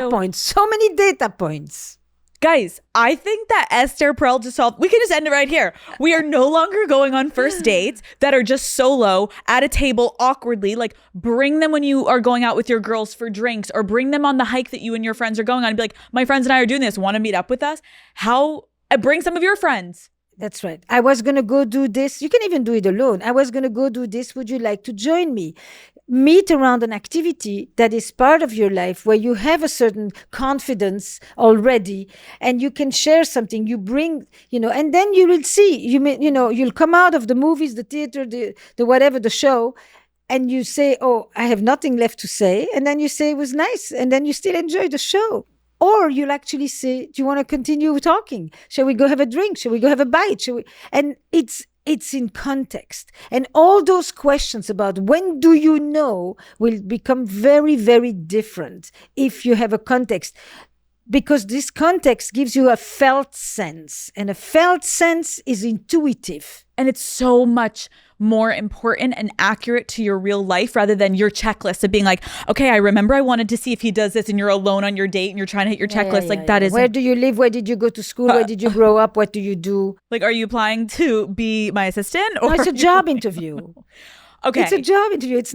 Data points. So many data points. Guys, I think that Esther Perel just solved. We can just end it right here. We are no longer going on first dates that are just solo at a table awkwardly. Like, bring them when you are going out with your girls for drinks, or bring them on the hike that you and your friends are going on and be like, my friends and I are doing this. Want to meet up with us? Bring some of your friends. That's right. I was going to go do this. You can even do it alone. I was going to go do this. Would you like to join me? Meet around an activity that is part of your life where you have a certain confidence already and you can share something. You bring, and then you will see, you'll come out of the movies, the theater, the whatever, the show, and you say, oh, I have nothing left to say. And then you say it was nice. And then you still enjoy the show. Or you'll actually say, do you want to continue talking? Shall we go have a drink? Shall we go have a bite? And it's in context. And all those questions about when do you know will become very, very different if you have a context. Because this context gives you a felt sense. And a felt sense is intuitive. And it's so much more important and accurate to your real life rather than your checklist of being like, okay, I remember I wanted to see if he does this, and you're alone on your date and you're trying to hit your checklist. That is. Where do you live? Where did you go to school? Where did you grow up? What do you do? Like, are you applying to be my assistant? Or no, it's a job interview. Okay. It's a job interview. It's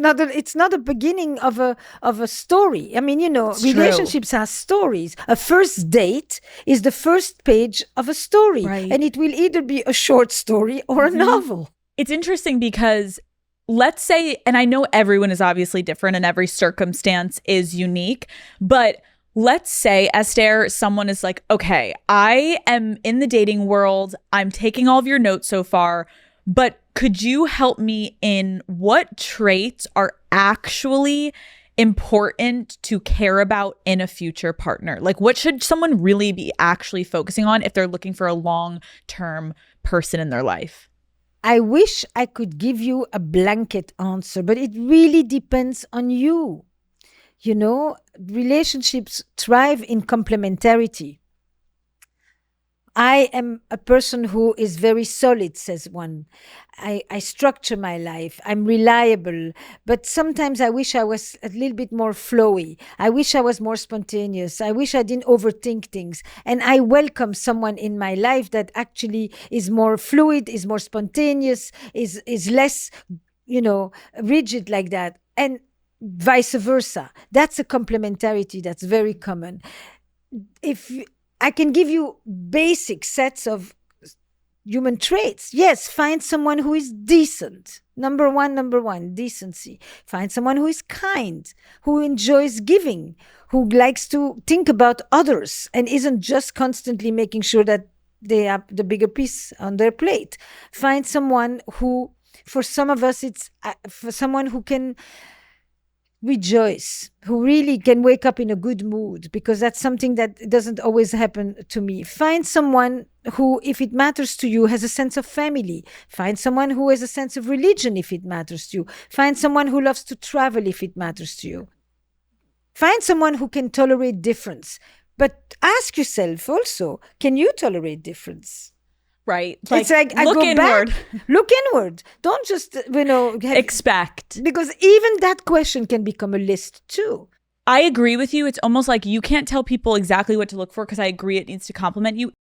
not a beginning of a story. I mean, it's relationships true. Are stories. A first date is the first page of a story. Right. And it will either be a short story or a novel. It's interesting because let's say, and I know everyone is obviously different and every circumstance is unique, but let's say, Esther, someone is like, okay, I am in the dating world. I'm taking all of your notes so far, but could you help me in what traits are actually important to care about in a future partner? Like, what should someone really be actually focusing on if they're looking for a long-term person in their life? I wish I could give you a blanket answer, but it really depends on you. Relationships thrive in complementarity. I am a person who is very solid, says one. I structure my life. I'm reliable. But sometimes I wish I was a little bit more flowy. I wish I was more spontaneous. I wish I didn't overthink things. And I welcome someone in my life that actually is more fluid, is more spontaneous, is less, rigid like that. And vice versa. That's a complementarity that's very common. I can give you basic sets of human traits. Yes, find someone who is decent. Number one, decency. Find someone who is kind, who enjoys giving, who likes to think about others and isn't just constantly making sure that they have the bigger piece on their plate. Find someone who, for some of us, it's for someone who can rejoice, who really can wake up in a good mood, because that's something that doesn't always happen to me. Find someone who, if it matters to you, has a sense of family. Find someone who has a sense of religion if it matters to you. Find someone who loves to travel if it matters to you. Find someone who can tolerate difference. But ask yourself also, can you tolerate difference? Right. It's like I look go inward. back. Look inward. Don't just, expect. Because even that question can become a list too. I agree with you. It's almost like you can't tell people exactly what to look for, because I agree it needs to complement you.